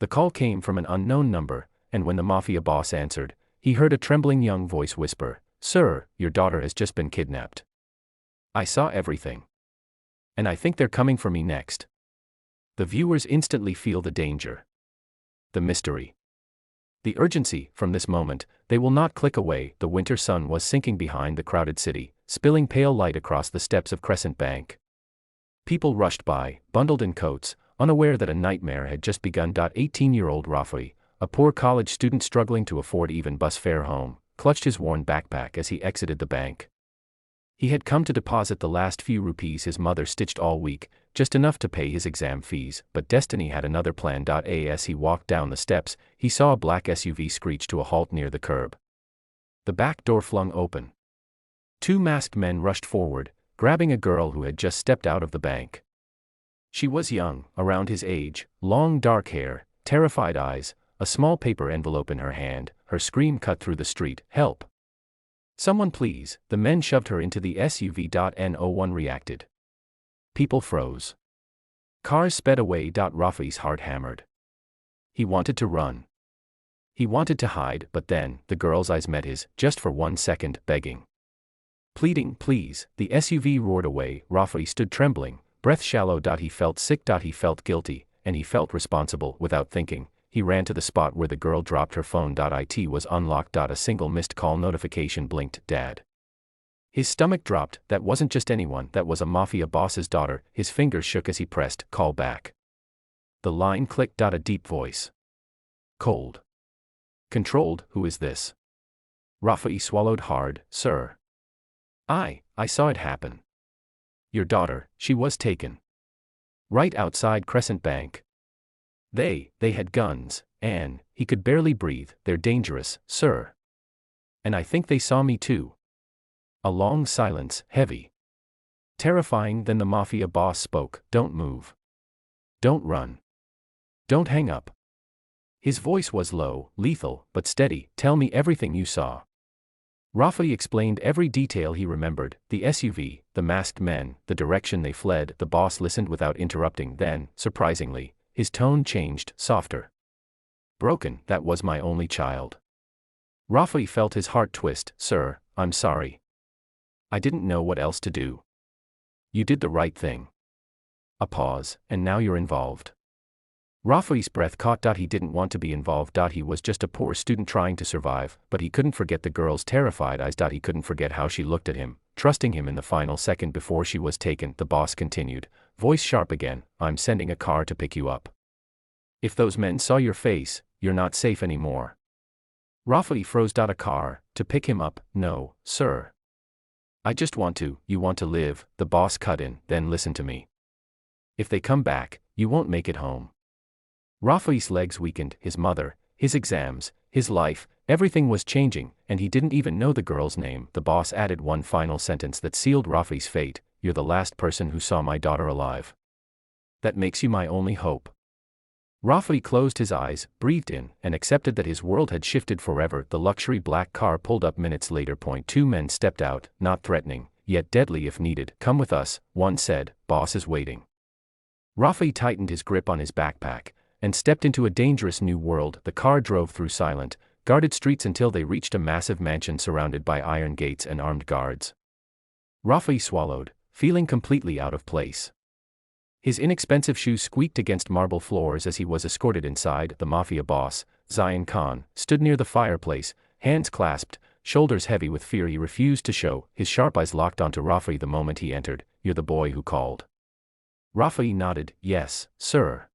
The call came from an unknown number, and when the mafia boss answered, he heard a trembling young voice whisper, "Sir, your daughter has just been kidnapped. I saw everything. And I think they're coming for me next." The viewers instantly feel the danger, the mystery, the urgency. From this moment, they will not click away. The winter sun was sinking behind the crowded city, spilling pale light across the steps of Crescent Bank. People rushed by, bundled in coats, unaware that a nightmare had just begun. 18-year-old Rafi, a poor college student struggling to afford even bus fare home, clutched his worn backpack as he exited the bank. He had come to deposit the last few rupees his mother stitched all week, just enough to pay his exam fees, but destiny had another plan. As he walked down the steps, he saw a black SUV screech to a halt near the curb. The back door flung open. Two masked men rushed forward, grabbing a girl who had just stepped out of the bank. She was young, around his age, long dark hair, terrified eyes, a small paper envelope in her hand. Her scream cut through the street, "Help! Someone please!" The men shoved her into the SUV. No one reacted. People froze. Cars sped away. Rafi's heart hammered. He wanted to run. He wanted to hide, but then, the girl's eyes met his, just for 1 second, begging. Pleading, "Please." The SUV roared away. Rafi stood trembling, breath shallow. He felt sick. He felt guilty, and he felt responsible. Without thinking, he ran to the spot where the girl dropped her phone. It was unlocked. A single missed call notification blinked. "Dad." His stomach dropped. That wasn't just anyone, that was a mafia boss's daughter. His fingers shook as he pressed "Call back." The line clicked. A deep voice. Cold. Controlled. "Who is this?" Rafi swallowed hard. "Sir. I saw it happen. Your daughter, she was taken. Right outside Crescent Bank. They had guns, and," he could barely breathe, "they're dangerous, sir. And I think they saw me too." A long silence, heavy, terrifying. Then the mafia boss spoke. "Don't move. Don't run. Don't hang up." His voice was low, lethal, but steady. "Tell me everything you saw." Rafi explained every detail he remembered, the SUV, the masked men, the direction they fled. The boss listened without interrupting. Then, surprisingly, his tone changed, softer. "Broken, that was my only child." Rafi felt his heart twist. "Sir, I'm sorry. I didn't know what else to do. You did the right thing." A pause, "And now you're involved." Rafi's breath caught. He didn't want to be involved. He was just a poor student trying to survive, but he couldn't forget the girl's terrified eyes. He couldn't forget how she looked at him, trusting him in the final second before she was taken. The boss continued, voice sharp again, "I'm sending a car to pick you up. If those men saw your face, you're not safe anymore." Rafi froze. "A car, to pick him up? No, sir. I just want to." "You want to live," the boss cut in, "then listen to me. If they come back, you won't make it home." Rafi's legs weakened. His mother, his exams, his life, everything was changing, and he didn't even know the girl's name. The boss added one final sentence that sealed Rafi's fate: "You're the last person who saw my daughter alive. That makes you my only hope." Rafi closed his eyes, breathed in, and accepted that his world had shifted forever. The luxury black car pulled up minutes later. Two men stepped out, not threatening, yet deadly if needed. "Come with us," one said, "boss is waiting." Rafi tightened his grip on his backpack and stepped into a dangerous new world. The car drove through silent, guarded streets until they reached a massive mansion surrounded by iron gates and armed guards. Rafi swallowed, feeling completely out of place. His inexpensive shoes squeaked against marble floors as he was escorted inside. The mafia boss, Zion Khan, stood near the fireplace, hands clasped, shoulders heavy with fear. He refused to show, his sharp eyes locked onto Rafi the moment he entered. "You're the boy who called." Rafi nodded. "Yes, sir."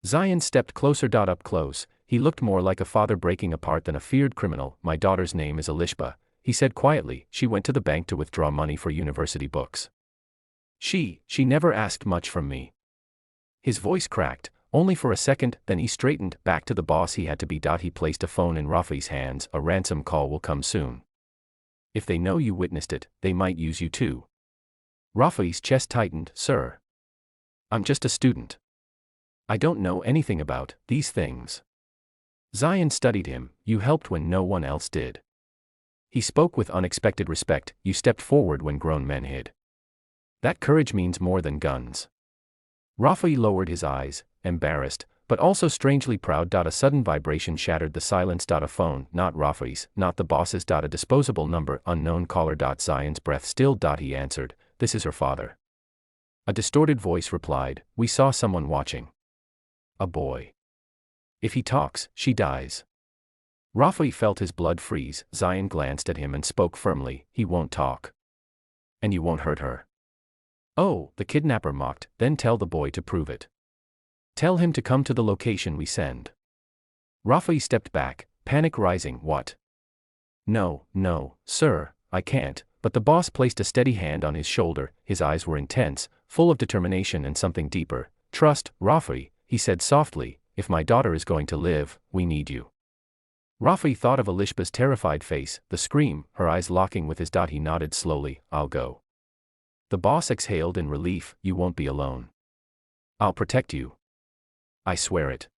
Zion stepped closer. Up close, he looked more like a father breaking apart than a feared criminal. "My daughter's name is Elishba," he said quietly. "She went to the bank to withdraw money for university books. She never asked much from me." His voice cracked, only for a second, then he straightened. Back to the boss he had to be. He placed a phone in Rafi's hands. "A ransom call will come soon. If they know you witnessed it, they might use you too." Rafi's chest tightened. "Sir. I'm just a student. I don't know anything about these things." Zion studied him. "You helped when no one else did." He spoke with unexpected respect. "You stepped forward when grown men hid. That courage means more than guns." Rafi lowered his eyes, embarrassed, but also strangely proud. A sudden vibration shattered the silence. A phone, not Rafi's, not the boss's. A disposable number, unknown caller. Zion's breath stilled. He answered, "This is her father." A distorted voice replied, "We saw someone watching. A boy. If he talks, she dies." Rafi felt his blood freeze. Zion glanced at him and spoke firmly, "He won't talk. And you won't hurt her." "Oh," the kidnapper mocked, "then tell the boy to prove it. Tell him to come to the location we send." Rafi stepped back, panic rising. "What? No, sir, I can't." But the boss placed a steady hand on his shoulder. His eyes were intense, full of determination and something deeper. "Trust, Rafi," he said softly, "if my daughter is going to live, we need you." Rafi thought of Elishba's terrified face, the scream, her eyes locking with his. He nodded slowly, "I'll go." The boss exhaled in relief, "You won't be alone. I'll protect you. I swear it."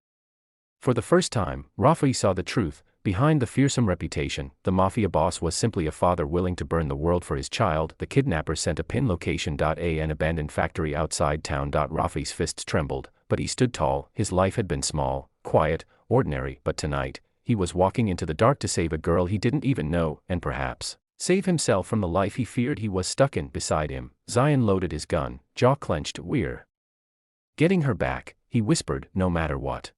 For the first time, Rafi saw the truth. Behind the fearsome reputation, the mafia boss was simply a father willing to burn the world for his child. The kidnapper sent a pin location. An abandoned factory outside town. Rafi's fists trembled, but he stood tall. His life had been small, quiet, ordinary, but tonight, he was walking into the dark to save a girl he didn't even know, and perhaps save himself from the life he feared he was stuck in. Beside him, Zion loaded his gun, jaw clenched. "We're getting her back," he whispered, "no matter what."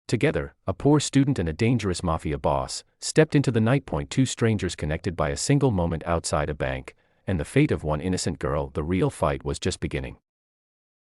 Together, a poor student and a dangerous mafia boss stepped into the night. Two strangers connected by a single moment outside a bank, and the fate of one innocent girl. The real fight was just beginning.